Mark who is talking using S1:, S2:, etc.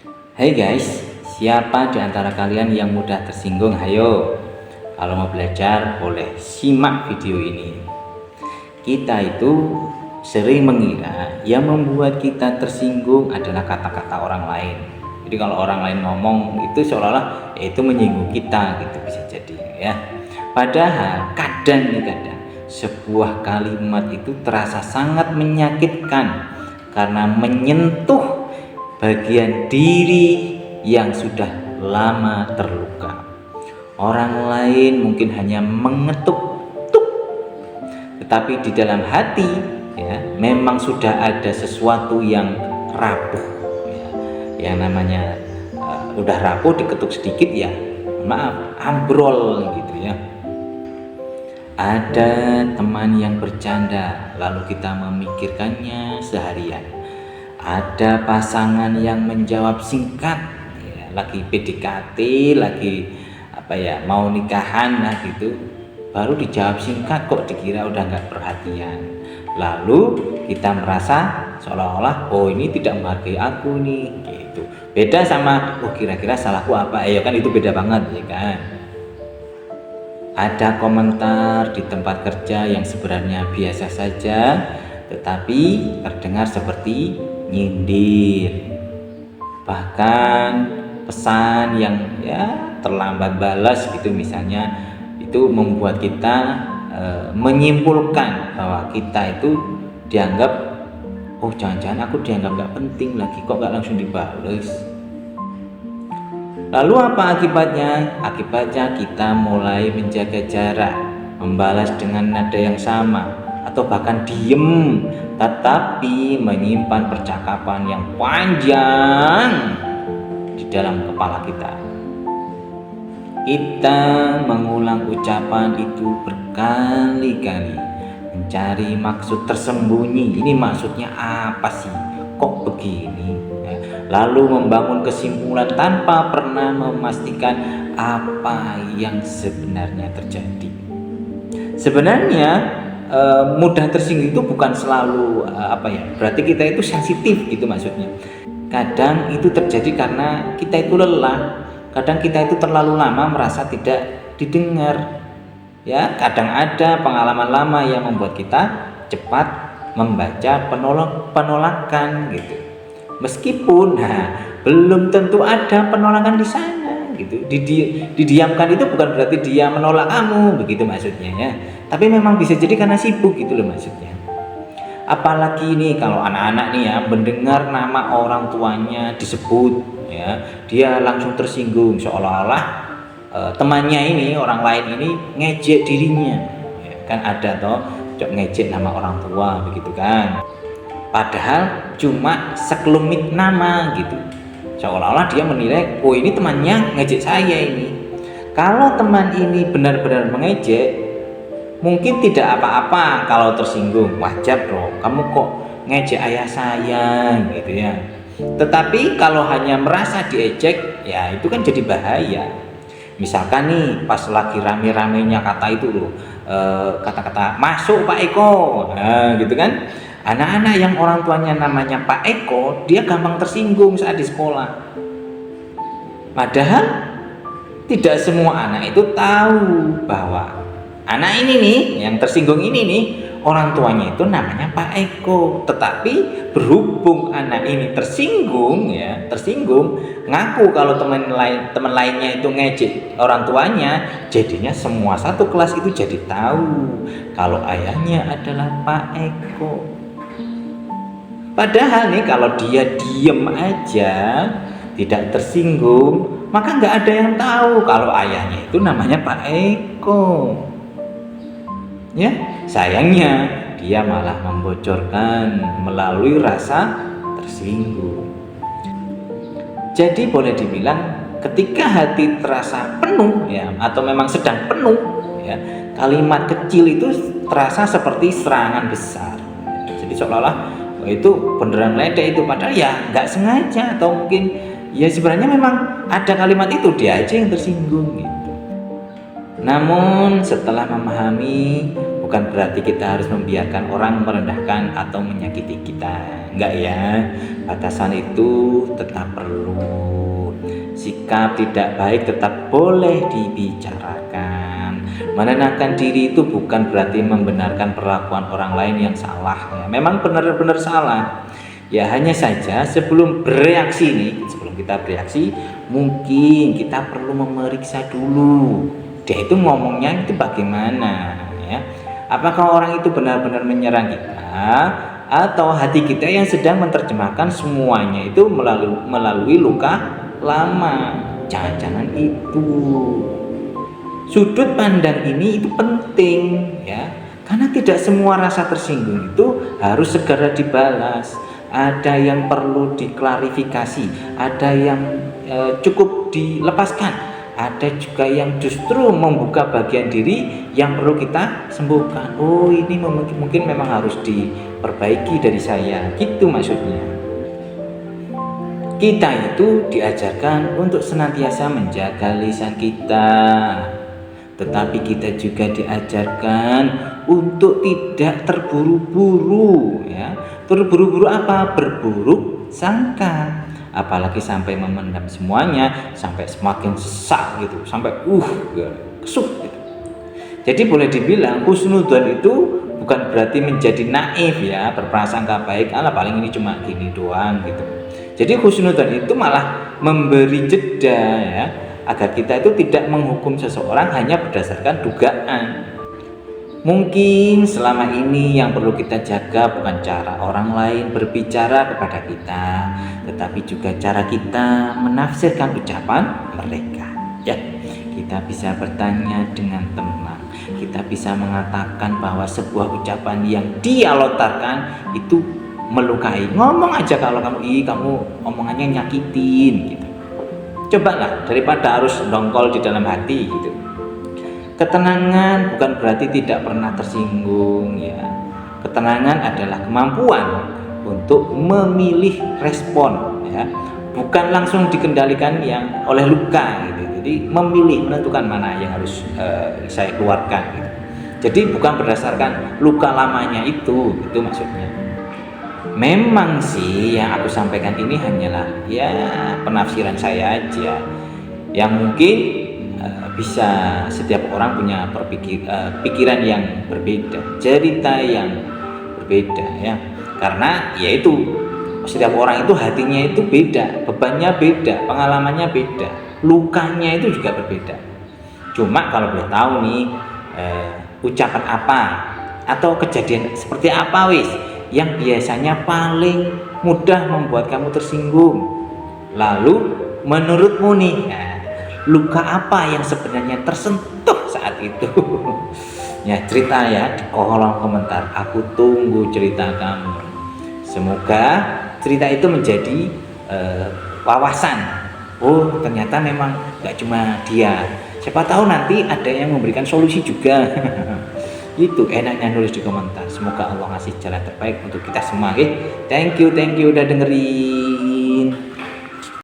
S1: Hai guys, siapa di antara kalian yang mudah tersinggung? Hayo, kalau mau belajar boleh simak video ini. Kita itu sering mengira yang membuat kita tersinggung adalah kata-kata orang lain. Jadi kalau orang lain ngomong itu seolah-olah itu menyinggung kita gitu, bisa jadi ya. Padahal kadang sebuah kalimat itu terasa sangat menyakitkan karena menyentuh bagian diri yang sudah lama terluka. Orang lain mungkin hanya mengetuk tuk, tetapi di dalam hati ya memang sudah ada sesuatu yang rapuh ya. Yang namanya udah rapuh diketuk sedikit ya maaf ambrol gitu ya. Ada teman yang bercanda lalu kita memikirkannya seharian. Ada pasangan yang menjawab singkat ya, lagi PDKT, lagi mau nikahan lah gitu, baru dijawab singkat kok dikira udah nggak perhatian. Lalu kita merasa seolah-olah oh ini tidak menghargai aku nih gitu. Beda sama oh kira-kira salahku apa, kan itu beda banget ya kan. Ada komentar di tempat kerja yang sebenarnya biasa saja tetapi terdengar seperti nyindir, bahkan pesan yang ya terlambat balas gitu misalnya, itu membuat kita menyimpulkan bahwa kita itu dianggap oh jangan-jangan aku dianggap gak penting lagi kok gak langsung dibales. Lalu apa akibatnya? Akibatnya kita mulai menjaga jarak, membalas dengan nada yang sama, atau bahkan diem tetapi menyimpan percakapan yang panjang di dalam kepala kita. Kita mengulang ucapan itu berkali-kali, mencari maksud tersembunyi. Ini maksudnya apa sih? Kok begini? Lalu membangun kesimpulan tanpa pernah memastikan apa yang sebenarnya terjadi. Sebenarnya mudah tersinggung itu bukan selalu berarti kita itu sensitif gitu maksudnya. Kadang itu terjadi karena kita itu lelah, kadang kita itu terlalu lama merasa tidak didengar ya. Kadang ada pengalaman lama yang membuat kita cepat membaca penolakan gitu, meskipun belum tentu ada penolakan di sana gitu. Didiamkan itu bukan berarti dia menolak kamu begitu maksudnya ya, tapi memang bisa jadi karena sibuk gitu loh maksudnya. Apalagi nih kalau anak-anak nih ya mendengar nama orang tuanya disebut ya, dia langsung tersinggung seolah-olah temannya ini, orang lain ini ngejek dirinya ya, kan ada toh ngejek nama orang tua begitu kan, padahal cuma sekelumit nama gitu, seolah-olah dia menilai oh ini temannya ngejek saya ini. Kalau teman ini benar-benar mengejek, mungkin tidak apa-apa kalau tersinggung, wajar dong kamu kok ngejek ayah saya gitu ya. Tetapi kalau hanya merasa diejek ya itu kan jadi bahaya. Misalkan nih pas lagi rame-ramenya kata itu loh, kata-kata masuk Pak Eko gitu kan. Anak-anak yang orang tuanya namanya Pak Eko, dia gampang tersinggung saat di sekolah. Padahal tidak semua anak itu tahu bahwa anak ini nih yang tersinggung ini nih orang tuanya itu namanya Pak Eko. Tetapi berhubung anak ini tersinggung ngaku kalau teman lainnya itu ngejek orang tuanya, jadinya semua satu kelas itu jadi tahu kalau ayahnya adalah Pak Eko. Padahal nih kalau dia diem aja tidak tersinggung, maka nggak ada yang tahu kalau ayahnya itu namanya Pak Eko. Ya, sayangnya dia malah membocorkan melalui rasa tersinggung. Jadi boleh dibilang ketika hati terasa penuh ya, atau memang sedang penuh ya, kalimat kecil itu terasa seperti serangan besar. Jadi seolah-olah itu beneran ledek itu, padahal ya nggak sengaja, atau mungkin ya sebenarnya memang ada kalimat itu dia aja yang tersinggung gitu. Namun setelah memahami bukan berarti kita harus membiarkan orang merendahkan atau menyakiti kita, enggak ya. Batasan itu tetap perlu. Sikap tidak baik tetap boleh dibicarakan. Menenangkan diri itu bukan berarti membenarkan perlakuan orang lain yang salah ya. Memang benar-benar salah. Ya hanya saja sebelum bereaksi nih, sebelum kita bereaksi, mungkin kita perlu memeriksa dulu. Dia itu ngomongnya itu bagaimana ya? Apakah orang itu benar-benar menyerang kita atau hati kita yang sedang menerjemahkan semuanya itu melalui luka lama? Jangan-jangan itu. Sudut pandang ini itu penting ya, karena tidak semua rasa tersinggung itu harus segera dibalas. Ada yang perlu diklarifikasi, ada yang cukup dilepaskan, ada juga yang justru membuka bagian diri yang perlu kita sembuhkan. Oh ini mungkin memang harus diperbaiki dari saya, gitu maksudnya. Kita itu diajarkan untuk senantiasa menjaga lisan kita, tetapi kita juga diajarkan untuk tidak terburu-buru ya. Terburu-buru apa? Berburuk sangka. Apalagi sampai memendam semuanya, sampai semakin sesak gitu, sampai kesuk gitu. Jadi boleh dibilang husnudzon itu bukan berarti menjadi naif ya, berprasangka baik, alah paling ini cuma gini doang gitu. Jadi husnudzon itu malah memberi jeda ya, agar kita itu tidak menghukum seseorang hanya berdasarkan dugaan. Mungkin selama ini yang perlu kita jaga bukan cara orang lain berbicara kepada kita, tetapi juga cara kita menafsirkan ucapan mereka. Ya, kita bisa bertanya dengan tenang. Kita bisa mengatakan bahwa sebuah ucapan yang dia lontarkan itu melukai. Ngomong aja kalau kamu omongannya nyakitin gitu. Cobalah daripada harus dongkol di dalam hati gitu. Ketenangan bukan berarti tidak pernah tersinggung ya. Ketenangan adalah kemampuan untuk memilih respon ya, bukan langsung dikendalikan yang oleh luka gitu. Jadi memilih, menentukan mana yang harus saya keluarkan gitu. Jadi bukan berdasarkan luka lamanya itu maksudnya. Memang sih yang aku sampaikan ini hanyalah ya penafsiran saya aja, yang mungkin bisa setiap orang punya pikiran yang berbeda, cerita yang berbeda ya, karena yaitu setiap orang itu hatinya itu beda, bebannya beda, pengalamannya beda, lukanya itu juga berbeda. Cuma kalau boleh tahu nih ucapan apa atau kejadian seperti apa yang biasanya paling mudah membuat kamu tersinggung. Lalu menurutmu nih luka apa yang sebenarnya tersentuh saat itu? Ya cerita ya di kolom komentar, aku tunggu cerita kamu. Semoga cerita itu menjadi wawasan. Oh ternyata memang gak cuma dia, siapa tahu nanti ada yang memberikan solusi juga. Itu enaknya nulis di komentar. Semoga Allah ngasih jalan terbaik untuk kita semua. Thank you udah dengerin.